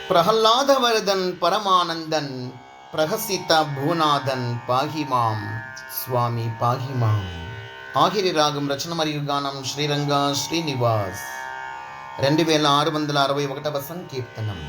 ప్రహ్లాదవరదన్ పరమానందన్ ప్రహసిత భూనాథన్ పాహిమాం స్వామి పాహిమాం. ఆఖరి రాగం రచన మరియు గానం శ్రీరంగ శ్రీనివాస్. 2661వ సంకీర్తనం.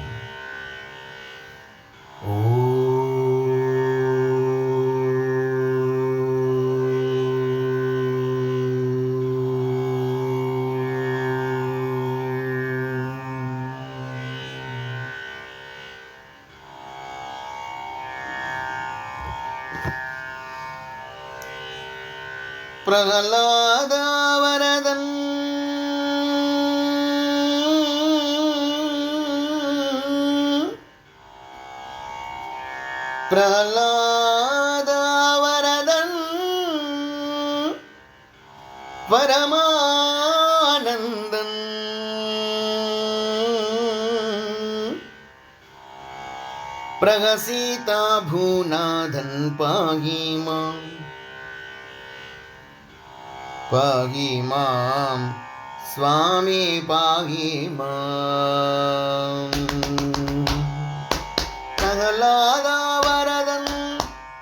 ప్రహ్లాదవరదన్ ప్రహ్లాదవరదన్ పరమానందన్ ప్రహసిత భూనాథన్ పాహిమాం పాహిమాం స్వామి పాహిమాం. ప్రహ్లాదవరదన్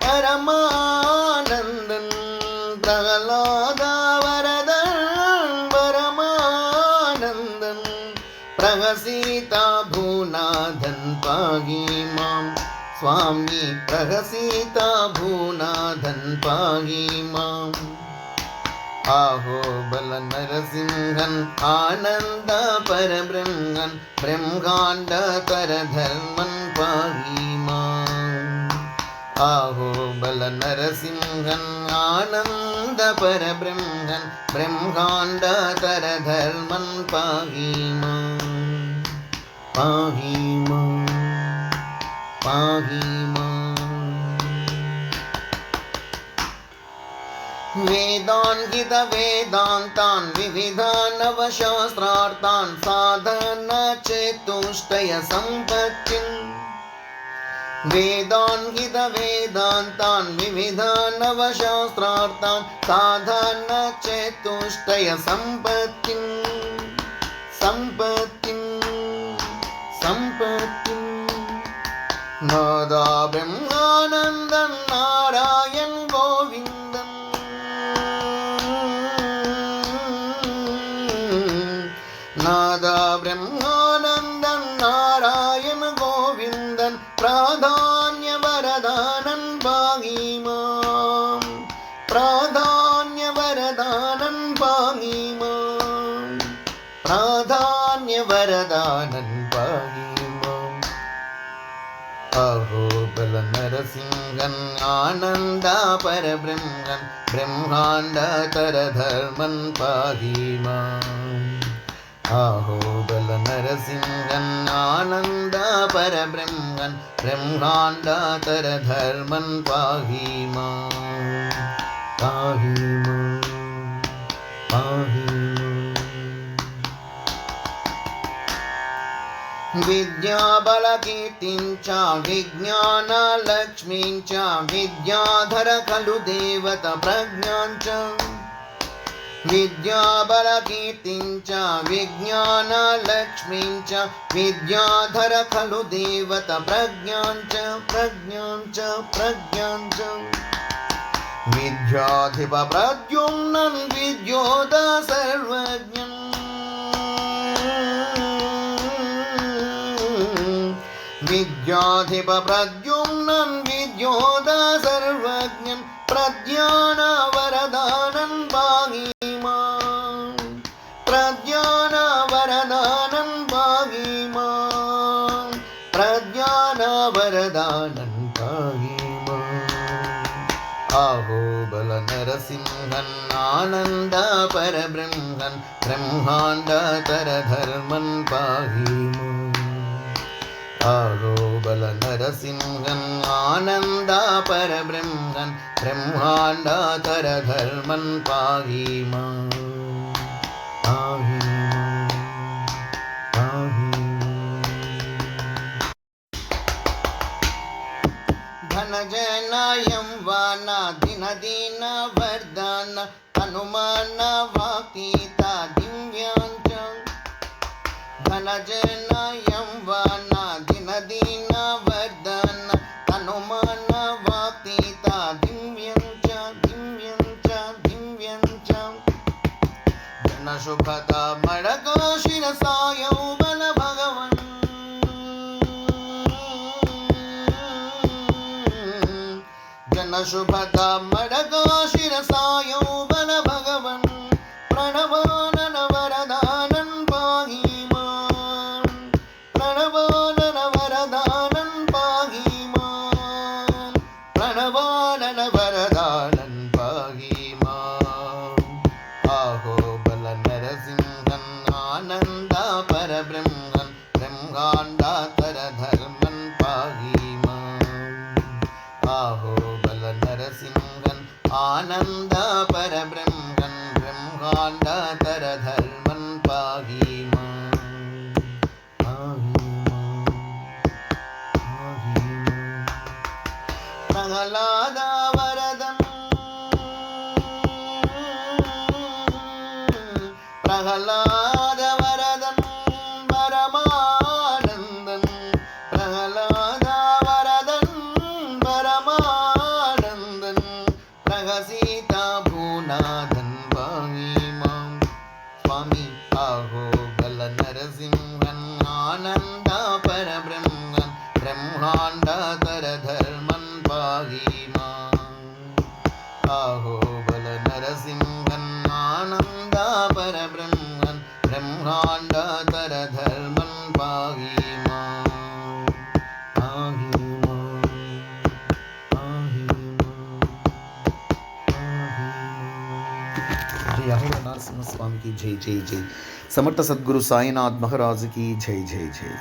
పరమానందన్ ప్రహ్లాదవరదన్ పరమానందన్ ప్రహసిత భూనాథన్ పాహిమాం స్వామి ప్రహసిత భూనాథన్ పాహిమాం. ఆహో బల నరసింహన్ ఆనంద పరబ్రహ్మన్ బ్రహ్మాండతర ధర్మన్ పాహిమాం. ఆహో బల నరసింహన్ ఆనంద పరబ్రహ్మన్ బ్రహ్మాండతర ధర్మన్ పాహిమాం పాహిమాం పాహిమాం. వేదాంగిత వేదాంతాన్ వివిధానవశాస్త్రార్థాన్ సాధన చతుష్టయ సంపత్తిన్. వేదాంగిత వేదాంతాన్ వివిధానవశాస్త్రార్థాన్ సాధన చతుష్టయ సంపత్తిన్ సంపత్తిన్ సంపత్తిన్. నాదా బ్రహ్మానందన్ నారాయణ్ గోవిందన్ నాదా బ్రహ్మానందన్ నారాయణ గోవిందన్ ప్రాధాన్య వరదానన్ పాహిమాం ప్రాధాన్య వరదానన్ పాహిమాం ప్రాధాన్య వరదానన్ పాహిమాం. అహో బల నరసింహన్ ఆనంద పరబ్రహ్మన్ బ్రహ్మాండతర ధర్మన్ పాహిమాం. ఆహో బల నరసింహన్ ఆనంద పరబ్రహ్మన్ బ్రహ్మాండతర ధర్మన్ పాహిమాం పాహిమాం పాహిమాం. విద్యాబల కీర్తించ విజ్ఞాన లక్ష్మీంచ విద్యాధర ఖలు దేవత ప్రజ్ఞాంచ. విద్యాబల కీర్తించ విజ్ఞాన లక్ష్మీంచ విద్యాధర ఖలు దేవత ప్రజ్ఞాంచ ప్రజ్ఞాంచ ప్రజ్ఞాంచ. విద్యాధిప ప్రద్యుమ్నన్ విద్యోద సర్వజ్ఞన్ విద్యాధిప ప్రద్యుమ్నన్ విద్యోద సర్వజ్ఞన్ ప్రజ్ఞాన వరదానన్ పాహిమాం ప్రజ్ఞాన వరదానన్ పాహిమాం ప్రజ్ఞాన వరదానన్ పాహిమాం. ఆహో బల నరసింహన్ ఆనంద పరబ్రహ్మన్ బ్రహ్మాండతర ధర్మన్ పాహిమాం. ఆహో బల నరసింహన్ ఆనంద పరబ్రహ్మన్ బ్రహ్మాండతర ధర్మన్ పాహిమాం పాహిమాం పాహిమాం. ధనజనయం వాన దిన దీన వర్ధన హనుమాన వాకీత దివ్యాంచ. ధనజనయం వాన దిన जनशुभता मडका शिरसा यौवन भगवन् जनशुभता मडका शिरसा यौवन भगवन् प्रणवानन वरदानन् पाहि मां प्रणवानन वरदानन् पाहि मां प्रणवानन वरदानन् पाहि मां आहो बल नरसिंहन् आनन्द परब्रह्मन् ब्रह्माण्डातर धर्मन् पाहि मां आहो बल नरसिंहन् आनन्द परब्रह्मन् ब्रह्माण्डातर धर्मन् पाहि मां प्रहलाद वरदन् प्रहलाद वरदन् परमानन्दन् प्रहलाद वरदन् परमानन्दन् प्रहसीता भूनाथन् पाहि मां स्वामी आहो बल नरसिंहन् आनन्द परब्रह्मन् ब्रह्माण्डातर धर्मन् पाहि मां आहो बल नरसिंहन् आनन्द परब्रह्मन् ब्रह्माण्डातर धर्मन् पाहि मां पाहि मां पाहि मां। जय अहो नरसिंह स्वामी की जय जय जय। समर्थ सद्गुरु साईनाथ महाराज की जय जय जय।